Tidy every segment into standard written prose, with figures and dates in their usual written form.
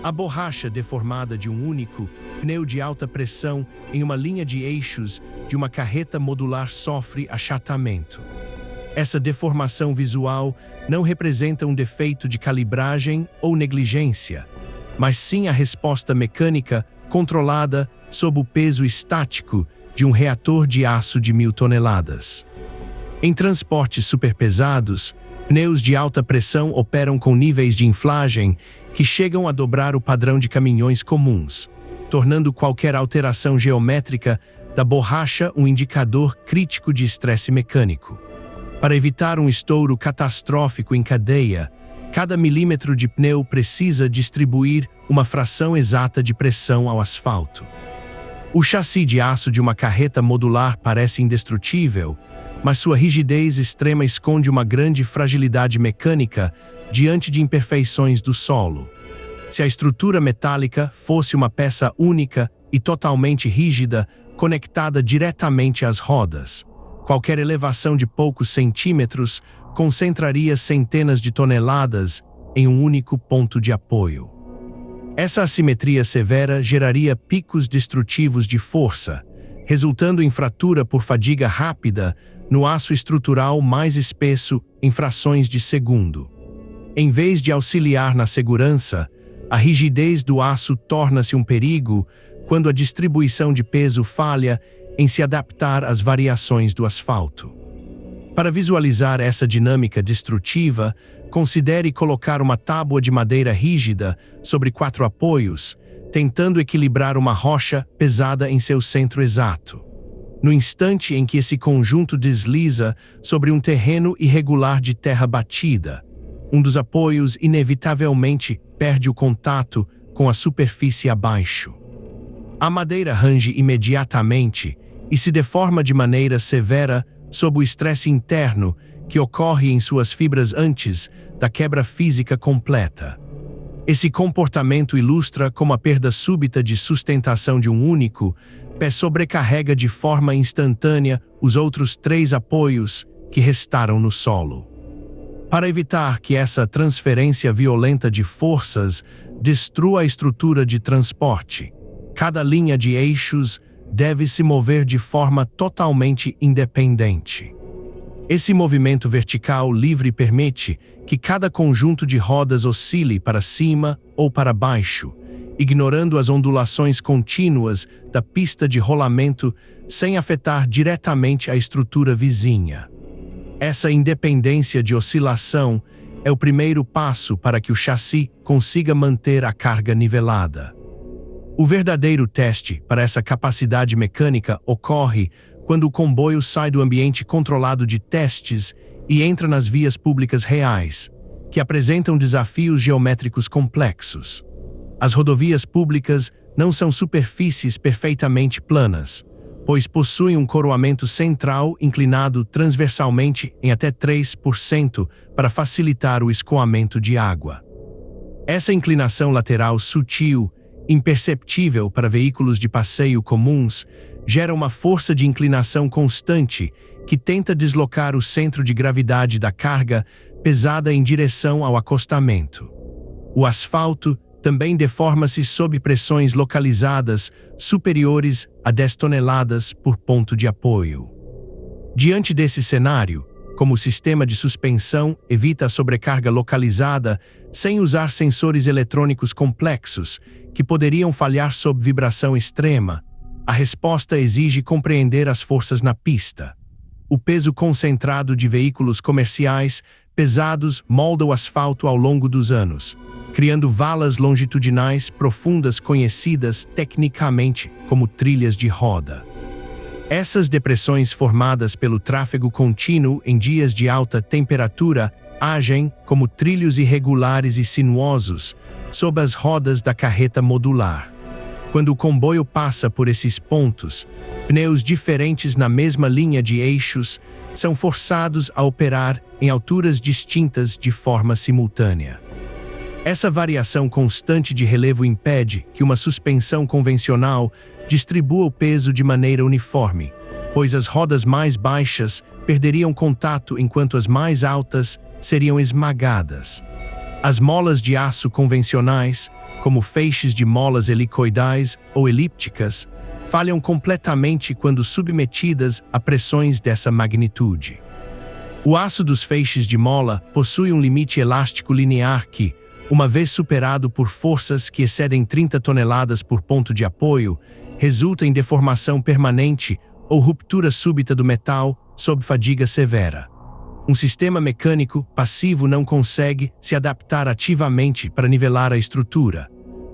A borracha deformada de um único pneu de alta pressão em uma linha de eixos de uma carreta modular sofre achatamento. Essa deformação visual não representa um defeito de calibragem ou negligência, mas sim a resposta mecânica controlada sob o peso estático de um reator de aço de 1000 toneladas. Em transportes superpesados, pneus de alta pressão operam com níveis de inflagem que chegam a dobrar o padrão de caminhões comuns, tornando qualquer alteração geométrica da borracha um indicador crítico de estresse mecânico. Para evitar um estouro catastrófico em cadeia, cada milímetro de pneu precisa distribuir uma fração exata de pressão ao asfalto. O chassi de aço de uma carreta modular parece indestrutível, mas sua rigidez extrema esconde uma grande fragilidade mecânica diante de imperfeições do solo. Se a estrutura metálica fosse uma peça única e totalmente rígida, conectada diretamente às rodas, qualquer elevação de poucos centímetros concentraria centenas de toneladas em um único ponto de apoio. Essa assimetria severa geraria picos destrutivos de força, resultando em fratura por fadiga rápida no aço estrutural mais espesso em frações de segundo. Em vez de auxiliar na segurança, a rigidez do aço torna-se um perigo quando a distribuição de peso falha em se adaptar às variações do asfalto. Para visualizar essa dinâmica destrutiva, considere colocar uma tábua de madeira rígida sobre 4 apoios, tentando equilibrar uma rocha pesada em seu centro exato. No instante em que esse conjunto desliza sobre um terreno irregular de terra batida, um dos apoios inevitavelmente perde o contato com a superfície abaixo. A madeira range imediatamente e se deforma de maneira severa sob o estresse interno que ocorre em suas fibras antes da quebra física completa. Esse comportamento ilustra como a perda súbita de sustentação de um único pé sobrecarrega de forma instantânea os outros 3 apoios que restaram no solo. Para evitar que essa transferência violenta de forças destrua a estrutura de transporte, cada linha de eixos deve se mover de forma totalmente independente. Esse movimento vertical livre permite que cada conjunto de rodas oscile para cima ou para baixo, ignorando as ondulações contínuas da pista de rolamento sem afetar diretamente a estrutura vizinha. Essa independência de oscilação é o primeiro passo para que o chassi consiga manter a carga nivelada. O verdadeiro teste para essa capacidade mecânica ocorre quando o comboio sai do ambiente controlado de testes e entra nas vias públicas reais, que apresentam desafios geométricos complexos. As rodovias públicas não são superfícies perfeitamente planas, pois possuem um coroamento central inclinado transversalmente em até 3% para facilitar o escoamento de água. Essa inclinação lateral sutil, imperceptível para veículos de passeio comuns, gera uma força de inclinação constante que tenta deslocar o centro de gravidade da carga pesada em direção ao acostamento. O asfalto também deforma-se sob pressões localizadas superiores a 10 toneladas por ponto de apoio. Diante desse cenário, como o sistema de suspensão evita a sobrecarga localizada sem usar sensores eletrônicos complexos que poderiam falhar sob vibração extrema, a resposta exige compreender as forças na pista. O peso concentrado de veículos comerciais pesados molda o asfalto ao longo dos anos, criando valas longitudinais profundas conhecidas tecnicamente como trilhas de roda. Essas depressões formadas pelo tráfego contínuo em dias de alta temperatura agem como trilhos irregulares e sinuosos sob as rodas da carreta modular. Quando o comboio passa por esses pontos, pneus diferentes na mesma linha de eixos são forçados a operar em alturas distintas de forma simultânea. Essa variação constante de relevo impede que uma suspensão convencional distribua o peso de maneira uniforme, pois as rodas mais baixas perderiam contato enquanto as mais altas seriam esmagadas. As molas de aço convencionais, como feixes de molas helicoidais ou elípticas, falham completamente quando submetidas a pressões dessa magnitude. O aço dos feixes de mola possui um limite elástico linear que, uma vez superado por forças que excedem 30 toneladas por ponto de apoio, resulta em deformação permanente ou ruptura súbita do metal sob fadiga severa. Um sistema mecânico passivo não consegue se adaptar ativamente para nivelar a estrutura,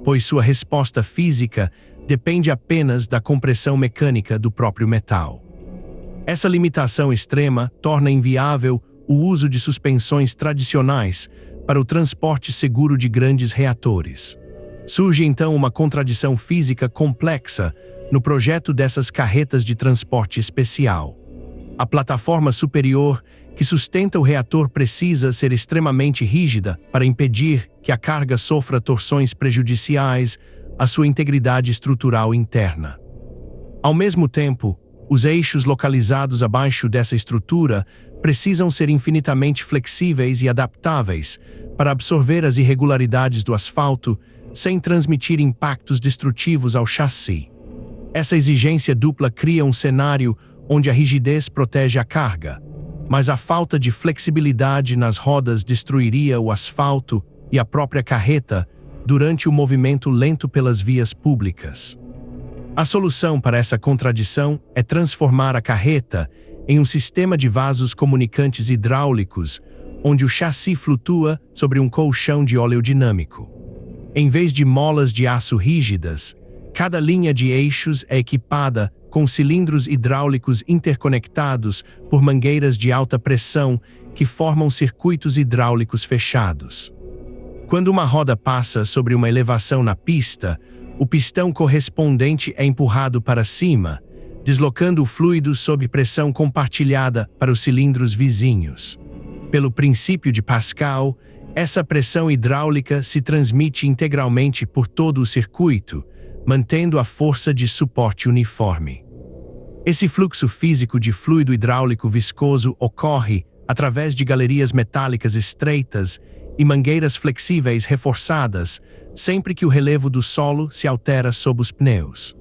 pois sua resposta física depende apenas da compressão mecânica do próprio metal. Essa limitação extrema torna inviável o uso de suspensões tradicionais para o transporte seguro de grandes reatores. Surge então uma contradição física complexa no projeto dessas carretas de transporte especial. A plataforma superior que sustenta o reator precisa ser extremamente rígida para impedir que a carga sofra torções prejudiciais à sua integridade estrutural interna. Ao mesmo tempo, os eixos localizados abaixo dessa estrutura precisam ser infinitamente flexíveis e adaptáveis para absorver as irregularidades do asfalto sem transmitir impactos destrutivos ao chassi. Essa exigência dupla cria um cenário onde a rigidez protege a carga, mas a falta de flexibilidade nas rodas destruiria o asfalto e a própria carreta durante o movimento lento pelas vias públicas. A solução para essa contradição é transformar a carreta em um sistema de vasos comunicantes hidráulicos, onde o chassi flutua sobre um colchão de óleo dinâmico. Em vez de molas de aço rígidas, cada linha de eixos é equipada com cilindros hidráulicos interconectados por mangueiras de alta pressão que formam circuitos hidráulicos fechados. Quando uma roda passa sobre uma elevação na pista, o pistão correspondente é empurrado para cima, deslocando o fluido sob pressão compartilhada para os cilindros vizinhos. Pelo princípio de Pascal, essa pressão hidráulica se transmite integralmente por todo o circuito, mantendo a força de suporte uniforme. Esse fluxo físico de fluido hidráulico viscoso ocorre através de galerias metálicas estreitas e mangueiras flexíveis reforçadas sempre que o relevo do solo se altera sob os pneus.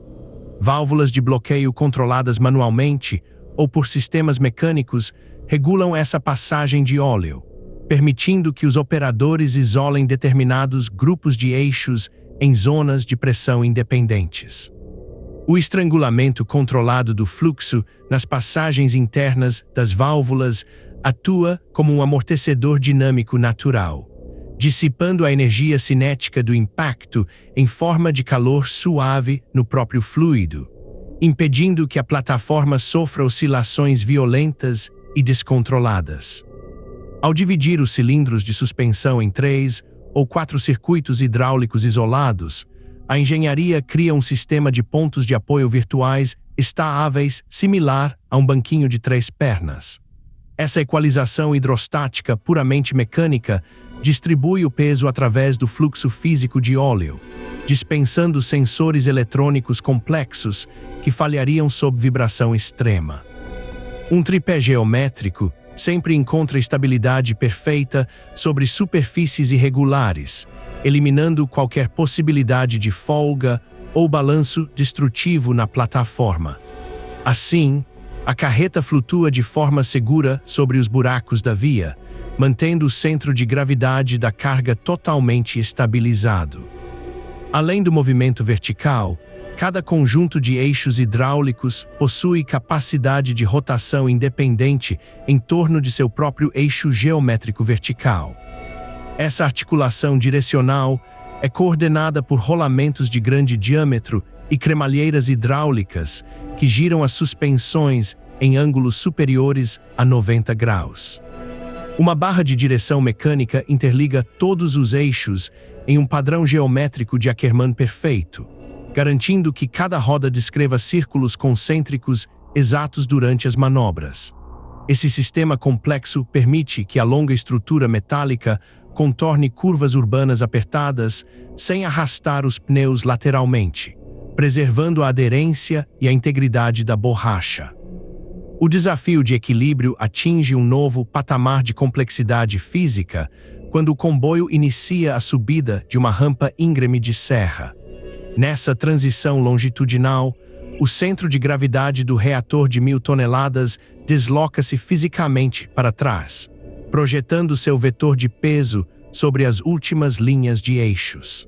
Válvulas de bloqueio controladas manualmente ou por sistemas mecânicos regulam essa passagem de óleo, permitindo que os operadores isolem determinados grupos de eixos em zonas de pressão independentes. O estrangulamento controlado do fluxo nas passagens internas das válvulas atua como um amortecedor dinâmico natural, dissipando a energia cinética do impacto em forma de calor suave no próprio fluido, impedindo que a plataforma sofra oscilações violentas e descontroladas. Ao dividir os cilindros de suspensão em 3 ou 4 circuitos hidráulicos isolados, a engenharia cria um sistema de pontos de apoio virtuais estáveis similar a um banquinho de 3 pernas. Essa equalização hidrostática puramente mecânica distribui o peso através do fluxo físico de óleo, dispensando sensores eletrônicos complexos que falhariam sob vibração extrema. Um tripé geométrico sempre encontra estabilidade perfeita sobre superfícies irregulares, eliminando qualquer possibilidade de folga ou balanço destrutivo na plataforma. Assim, a carreta flutua de forma segura sobre os buracos da via, mantendo o centro de gravidade da carga totalmente estabilizado. Além do movimento vertical, cada conjunto de eixos hidráulicos possui capacidade de rotação independente em torno de seu próprio eixo geométrico vertical. Essa articulação direcional é coordenada por rolamentos de grande diâmetro e cremalheiras hidráulicas que giram as suspensões em ângulos superiores a 90 graus. Uma barra de direção mecânica interliga todos os eixos em um padrão geométrico de Ackermann perfeito, garantindo que cada roda descreva círculos concêntricos exatos durante as manobras. Esse sistema complexo permite que a longa estrutura metálica contorne curvas urbanas apertadas sem arrastar os pneus lateralmente, preservando a aderência e a integridade da borracha. O desafio de equilíbrio atinge um novo patamar de complexidade física quando o comboio inicia a subida de uma rampa íngreme de serra. Nessa transição longitudinal, o centro de gravidade do reator de 1.000 toneladas desloca-se fisicamente para trás, projetando seu vetor de peso sobre as últimas linhas de eixos.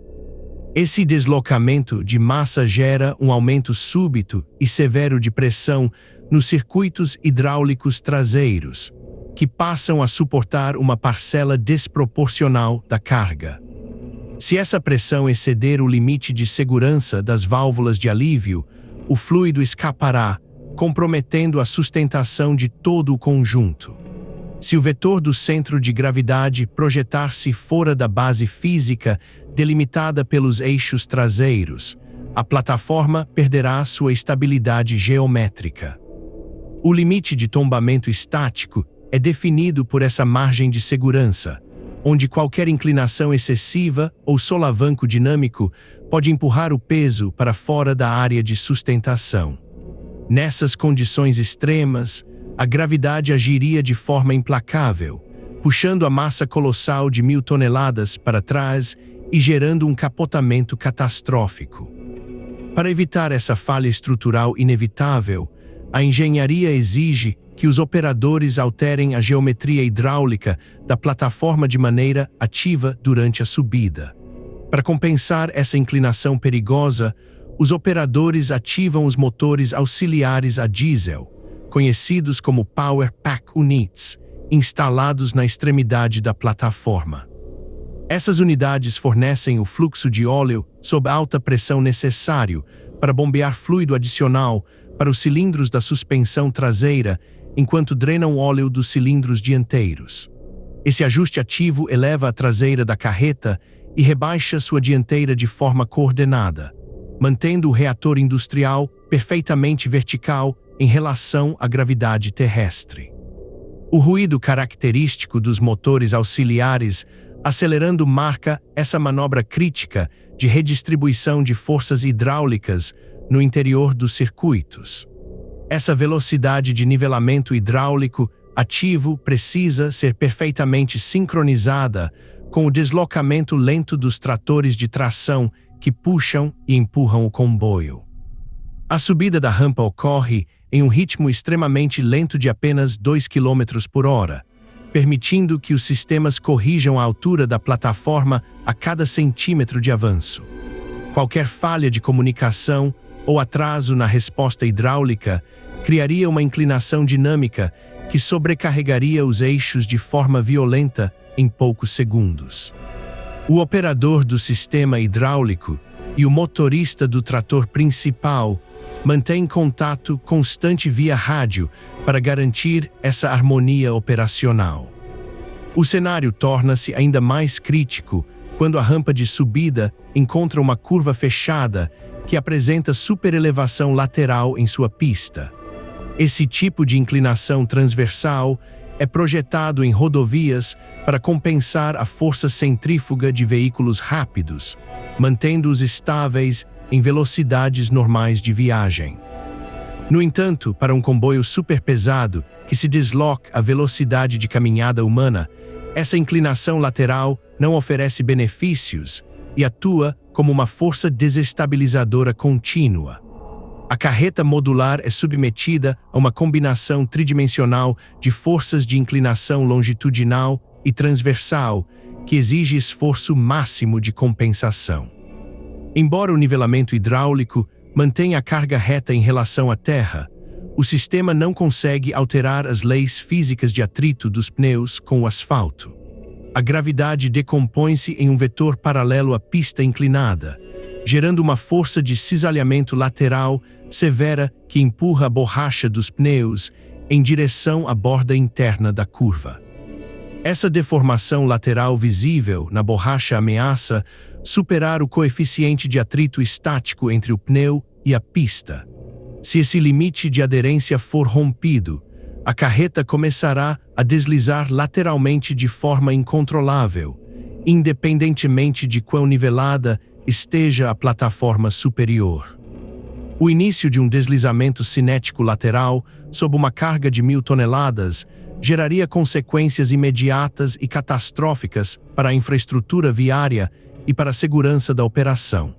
Esse deslocamento de massa gera um aumento súbito e severo de pressão nos circuitos hidráulicos traseiros, que passam a suportar uma parcela desproporcional da carga. Se essa pressão exceder o limite de segurança das válvulas de alívio, o fluido escapará, comprometendo a sustentação de todo o conjunto. Se o vetor do centro de gravidade projetar-se fora da base física delimitada pelos eixos traseiros, a plataforma perderá sua estabilidade geométrica. O limite de tombamento estático é definido por essa margem de segurança, onde qualquer inclinação excessiva ou solavanco dinâmico pode empurrar o peso para fora da área de sustentação. Nessas condições extremas, a gravidade agiria de forma implacável, puxando a massa colossal de 1.000 toneladas para trás e gerando um capotamento catastrófico. Para evitar essa falha estrutural inevitável, a engenharia exige que os operadores alterem a geometria hidráulica da plataforma de maneira ativa durante a subida. Para compensar essa inclinação perigosa, os operadores ativam os motores auxiliares a diesel, conhecidos como Power Pack Units, instalados na extremidade da plataforma. Essas unidades fornecem o fluxo de óleo sob alta pressão necessário para bombear fluido adicional para os cilindros da suspensão traseira, enquanto drenam óleo dos cilindros dianteiros. Esse ajuste ativo eleva a traseira da carreta e rebaixa sua dianteira de forma coordenada, mantendo o reator industrial perfeitamente vertical em relação à gravidade terrestre. O ruído característico dos motores auxiliares acelerando marca essa manobra crítica de redistribuição de forças hidráulicas no interior dos circuitos. Essa velocidade de nivelamento hidráulico ativo precisa ser perfeitamente sincronizada com o deslocamento lento dos tratores de tração que puxam e empurram o comboio. A subida da rampa ocorre em um ritmo extremamente lento de apenas 2 km por hora, permitindo que os sistemas corrijam a altura da plataforma a cada centímetro de avanço. Qualquer falha de comunicação ou atraso na resposta hidráulica criaria uma inclinação dinâmica que sobrecarregaria os eixos de forma violenta em poucos segundos. O operador do sistema hidráulico e o motorista do trator principal mantêm contato constante via rádio para garantir essa harmonia operacional. O cenário torna-se ainda mais crítico quando a rampa de subida encontra uma curva fechada que apresenta superelevação lateral em sua pista. Esse tipo de inclinação transversal é projetado em rodovias para compensar a força centrífuga de veículos rápidos, mantendo-os estáveis em velocidades normais de viagem. No entanto, para um comboio superpesado que se desloca à velocidade de caminhada humana, essa inclinação lateral não oferece benefícios e atua como uma força desestabilizadora contínua. A carreta modular é submetida a uma combinação tridimensional de forças de inclinação longitudinal e transversal que exige esforço máximo de compensação. Embora o nivelamento hidráulico mantenha a carga reta em relação à terra, o sistema não consegue alterar as leis físicas de atrito dos pneus com o asfalto. A gravidade decompõe-se em um vetor paralelo à pista inclinada, gerando uma força de cisalhamento lateral severa que empurra a borracha dos pneus em direção à borda interna da curva. Essa deformação lateral visível na borracha ameaça superar o coeficiente de atrito estático entre o pneu e a pista. Se esse limite de aderência for rompido, a carreta começará a deslizar lateralmente de forma incontrolável, independentemente de quão nivelada esteja a plataforma superior. O início de um deslizamento cinético lateral sob uma carga de 1.000 toneladas geraria consequências imediatas e catastróficas para a infraestrutura viária e para a segurança da operação.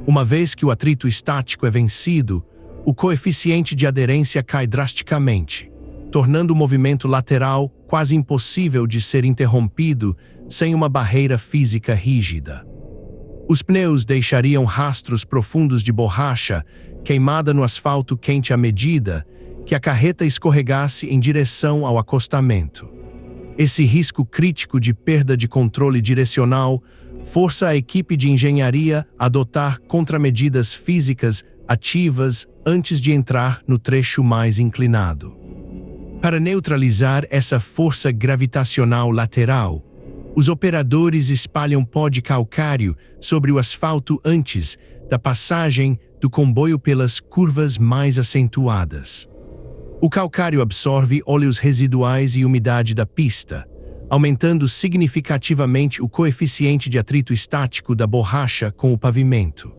Uma vez que o atrito estático é vencido, o coeficiente de aderência cai drasticamente, tornando o movimento lateral quase impossível de ser interrompido sem uma barreira física rígida. Os pneus deixariam rastros profundos de borracha queimada no asfalto quente à medida que a carreta escorregasse em direção ao acostamento. Esse risco crítico de perda de controle direcional força a equipe de engenharia a adotar contramedidas físicas ativas antes de entrar no trecho mais inclinado. Para neutralizar essa força gravitacional lateral, os operadores espalham pó de calcário sobre o asfalto antes da passagem do comboio pelas curvas mais acentuadas. O calcário absorve óleos residuais e umidade da pista, aumentando significativamente o coeficiente de atrito estático da borracha com o pavimento.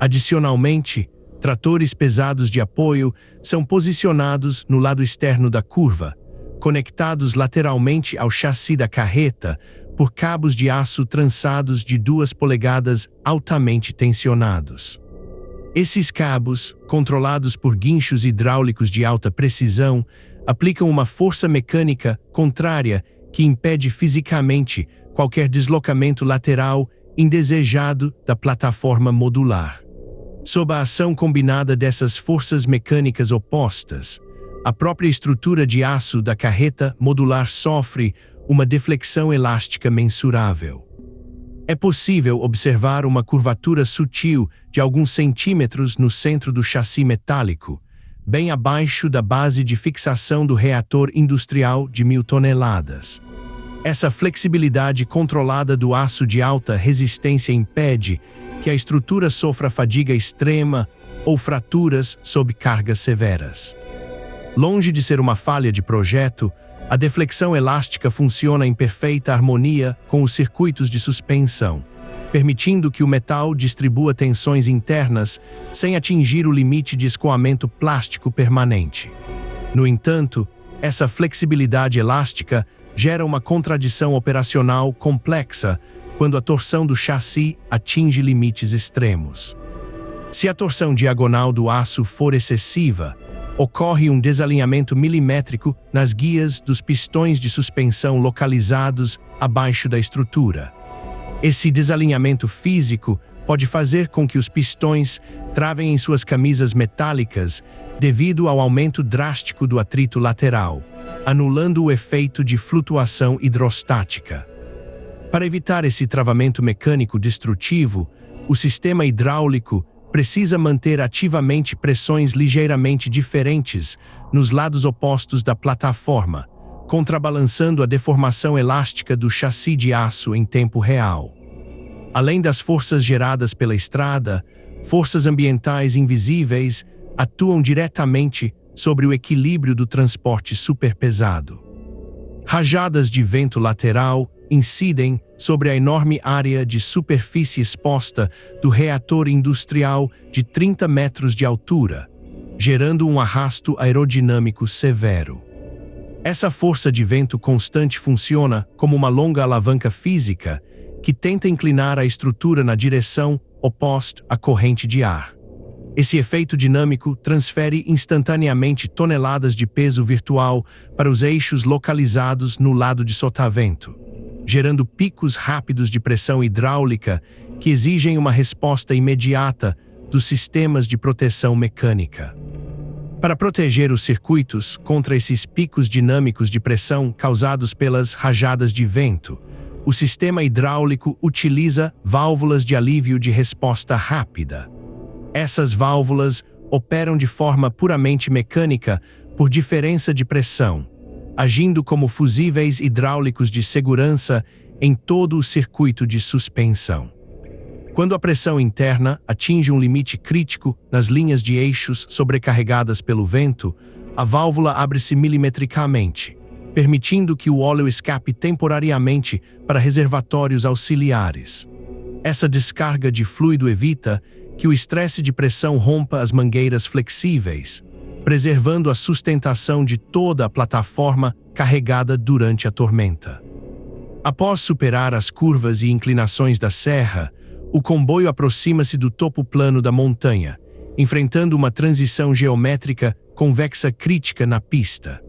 Adicionalmente, tratores pesados de apoio são posicionados no lado externo da curva, conectados lateralmente ao chassi da carreta por cabos de aço trançados de 2 polegadas altamente tensionados. Esses cabos, controlados por guinchos hidráulicos de alta precisão, aplicam uma força mecânica contrária que impede fisicamente qualquer deslocamento lateral indesejado da plataforma modular. Sob a ação combinada dessas forças mecânicas opostas, a própria estrutura de aço da carreta modular sofre uma deflexão elástica mensurável. É possível observar uma curvatura sutil de alguns centímetros no centro do chassi metálico, bem abaixo da base de fixação do reator industrial de 1.000 toneladas. Essa flexibilidade controlada do aço de alta resistência impede que a estrutura sofra fadiga extrema ou fraturas sob cargas severas. Longe de ser uma falha de projeto, a deflexão elástica funciona em perfeita harmonia com os circuitos de suspensão, permitindo que o metal distribua tensões internas sem atingir o limite de escoamento plástico permanente. No entanto, essa flexibilidade elástica gera uma contradição operacional complexa quando a torção do chassi atinge limites extremos. Se a torção diagonal do aço for excessiva, ocorre um desalinhamento milimétrico nas guias dos pistões de suspensão localizados abaixo da estrutura. Esse desalinhamento físico pode fazer com que os pistões travem em suas camisas metálicas devido ao aumento drástico do atrito lateral, anulando o efeito de flutuação hidrostática. Para evitar esse travamento mecânico destrutivo, o sistema hidráulico precisa manter ativamente pressões ligeiramente diferentes nos lados opostos da plataforma, contrabalançando a deformação elástica do chassi de aço em tempo real. Além das forças geradas pela estrada, forças ambientais invisíveis atuam diretamente sobre o equilíbrio do transporte superpesado. Rajadas de vento lateral incidem sobre a enorme área de superfície exposta do reator industrial de 30 metros de altura, gerando um arrasto aerodinâmico severo. Essa força de vento constante funciona como uma longa alavanca física que tenta inclinar a estrutura na direção oposta à corrente de ar. Esse efeito dinâmico transfere instantaneamente toneladas de peso virtual para os eixos localizados no lado de sotavento, gerando picos rápidos de pressão hidráulica que exigem uma resposta imediata dos sistemas de proteção mecânica. Para proteger os circuitos contra esses picos dinâmicos de pressão causados pelas rajadas de vento, o sistema hidráulico utiliza válvulas de alívio de resposta rápida. Essas válvulas operam de forma puramente mecânica por diferença de pressão, agindo como fusíveis hidráulicos de segurança em todo o circuito de suspensão. Quando a pressão interna atinge um limite crítico nas linhas de eixos sobrecarregadas pelo vento, a válvula abre-se milimetricamente, permitindo que o óleo escape temporariamente para reservatórios auxiliares. Essa descarga de fluido evita que o estresse de pressão rompa as mangueiras flexíveis, preservando a sustentação de toda a plataforma carregada durante a tormenta. Após superar as curvas e inclinações da serra, o comboio aproxima-se do topo plano da montanha, enfrentando uma transição geométrica convexa crítica na pista.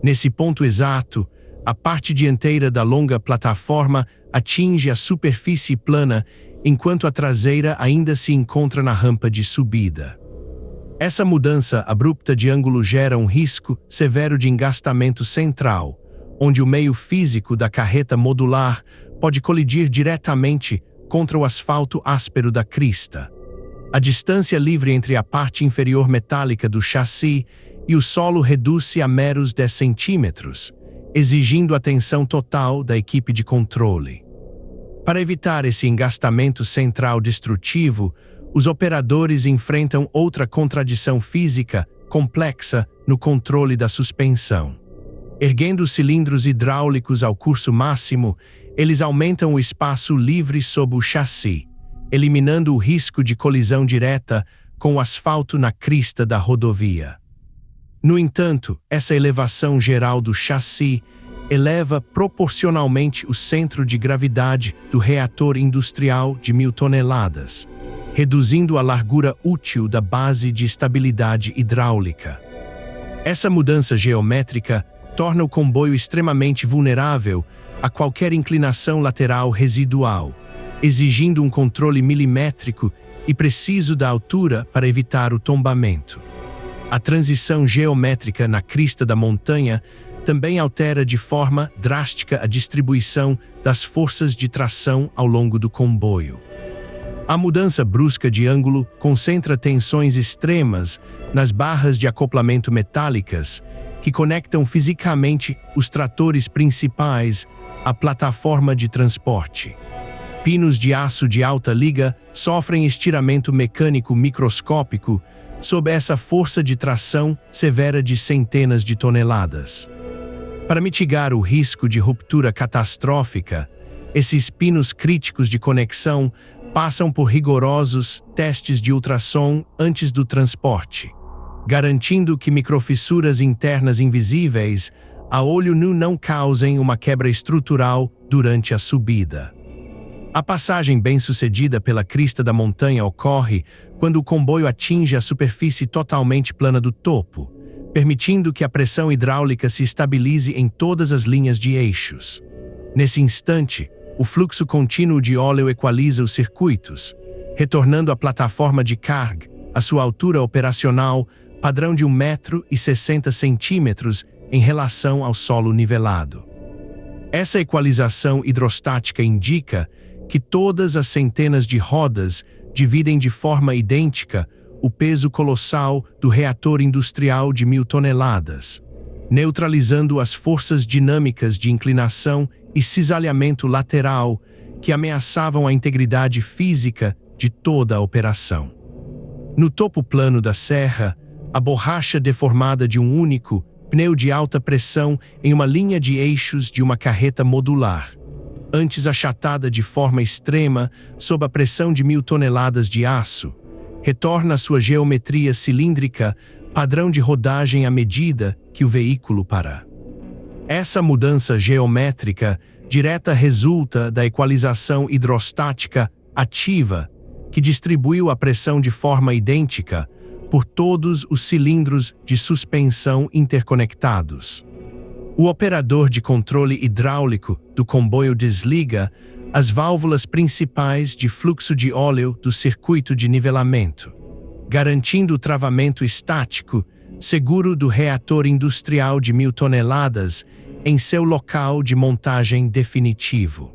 Nesse ponto exato, a parte dianteira da longa plataforma atinge a superfície plana, enquanto a traseira ainda se encontra na rampa de subida. Essa mudança abrupta de ângulo gera um risco severo de engastamento central, onde o meio físico da carreta modular pode colidir diretamente contra o asfalto áspero da crista. A distância livre entre a parte inferior metálica do chassi e o solo reduz-se a meros 10 centímetros, exigindo atenção total da equipe de controle. Para evitar esse engastamento central destrutivo, os operadores enfrentam outra contradição física complexa no controle da suspensão. Erguendo os cilindros hidráulicos ao curso máximo, eles aumentam o espaço livre sob o chassi, eliminando o risco de colisão direta com o asfalto na crista da rodovia. No entanto, essa elevação geral do chassi eleva proporcionalmente o centro de gravidade do reator industrial de 1.000 toneladas, reduzindo a largura útil da base de estabilidade hidráulica. Essa mudança geométrica torna o comboio extremamente vulnerável a qualquer inclinação lateral residual, exigindo um controle milimétrico e preciso da altura para evitar o tombamento. A transição geométrica na crista da montanha também altera de forma drástica a distribuição das forças de tração ao longo do comboio. A mudança brusca de ângulo concentra tensões extremas nas barras de acoplamento metálicas que conectam fisicamente os tratores principais à plataforma de transporte. Pinos de aço de alta liga sofrem estiramento mecânico microscópico sob essa força de tração severa de centenas de toneladas. Para mitigar o risco de ruptura catastrófica, esses pinos críticos de conexão passam por rigorosos testes de ultrassom antes do transporte, garantindo que microfissuras internas invisíveis a olho nu não causem uma quebra estrutural durante a subida. A passagem bem-sucedida pela crista da montanha ocorre quando o comboio atinge a superfície totalmente plana do topo, permitindo que a pressão hidráulica se estabilize em todas as linhas de eixos. Nesse instante, o fluxo contínuo de óleo equaliza os circuitos, retornando à plataforma de carga a sua altura operacional padrão de 1,60 m em relação ao solo nivelado. Essa equalização hidrostática indica que todas as centenas de rodas dividem de forma idêntica o peso colossal do reator industrial de 1.000 toneladas, neutralizando as forças dinâmicas de inclinação e cisalhamento lateral que ameaçavam a integridade física de toda a operação. No topo plano da serra, a borracha deformada de um único pneu de alta pressão em uma linha de eixos de uma carreta modular, antes achatada de forma extrema sob a pressão de 1.000 toneladas de aço, retorna à sua geometria cilíndrica, padrão de rodagem à medida que o veículo para. Essa mudança geométrica direta resulta da equalização hidrostática ativa, que distribuiu a pressão de forma idêntica por todos os cilindros de suspensão interconectados. O operador de controle hidráulico do comboio desliga as válvulas principais de fluxo de óleo do circuito de nivelamento, garantindo o travamento estático seguro do reator industrial de 1.000 toneladas em seu local de montagem definitivo.